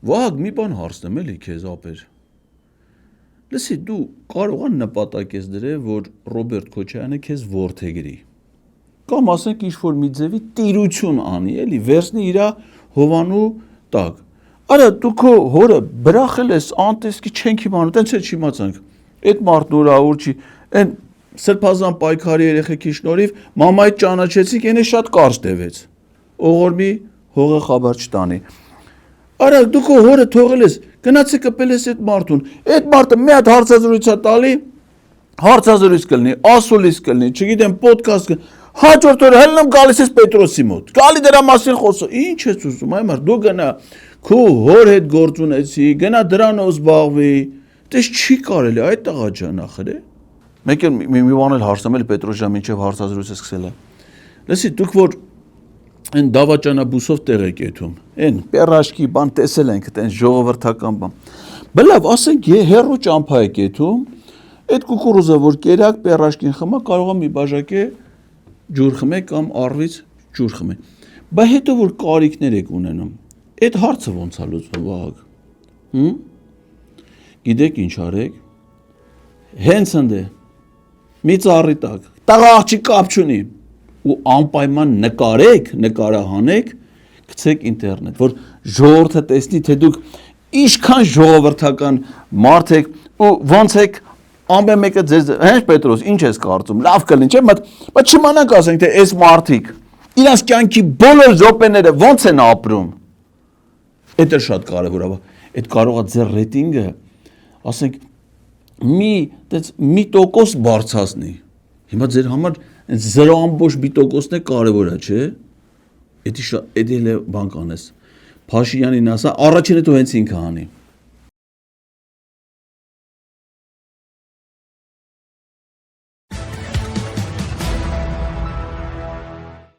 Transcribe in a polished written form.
Վահագ մի բան հարցնեմ էլի քեզ ապեր։ Լսի դու կարող ես նպատակ ես դրել, որ Ռոբերտ Քոչարյանը քեզ ворթեգրի։ Կամ ասենք ինչ որ մի ձևի տիրություն անի, էլի, վերցնի իր հովանու տակ։ Արա դու քո հորը բրախել ես անտեսքի չենք իմանում, տենց էլ չիմացանք։ Այդ մարդն ուրախ չի, այն սրբազան պայքարի երեխեքի շնորհիվ մամայից ճանաչեցիք, այնը շատ կարճ տևեց։ Օղորմի հողը խաբար չտանի։ Արա դու քո հորը թողել ես, գնացի կպել ես այդ մարդուն։ Այդ մարդը մի հատ հարցազրույց է տալի, հարցազրույց կլինի, ասուլիս կլինի, չգիտեմ, պոդքասթ կլինի։ Հաջորդ օրը հելնում գալիս ես Պետրոսի մոտ։ Գալի դրա մասին խոսը։ Ինչ ես ուզում, այ մարդ, դու գնա քո հոր հետ գործ ունեցի, գնա դրանով զբաղվի։ Դες չի կարելի այդ տղա ջան ախր է։ Մեկ էլ մի բան էլ հարցնում էլ Պետրոս ջան, մինչև հարցազրույցը սկսել է։ Լսի, դուք որ այն դավաճանաբուսով տեղ եք եթում, այն պերաշկի բան տեսել ենք, այն ժողովրդական բան։ Բլավ, ասենք հերո ճամփա եք եթում, այդ կուկուրուզը որ կերակ պերաշկին խմա, կարող է մի բաժակե ջուր խմե կամ առվից ջուր խմե։ Բայց հետո որ կարիքներ եք ունենում, այդ հարցը ոնց է լուծվում, Վահագ։ Գիտեք ինչ արեք։ Հենց ընդ է։ Մի ծառի տակ։ Տղա աղջիկ կապ չունի։ Ու անպայման նկարեք, նկարահանեք, գցեք ինտերնետ, որ ժողովուրդը տեսնի, թե դուք ինչքան ժողովրդական մարդ եք ու ոնց եք ամեն մեկը ձեզ, հենց Պետրոս, ինչ ես կարծում, լավ կլինի, չէ՞, բայց չիմանանք ասենք, թե այս մարդիկ իրանց կյանքի բոլոր րոպեները ոնց են ապրում։ Էդ էլ շատ կարևոր է, այդ կարող է ձեր ռեյտինգը, ասենք, մի տոկոս բարձրացնի։ Հիմա ձեր համար 0.1% կարևոր է, չէ՞։ Էդի էլ բան կանես։ Փաշինյանին ասա, առաջինը դու հենց ինքը անի։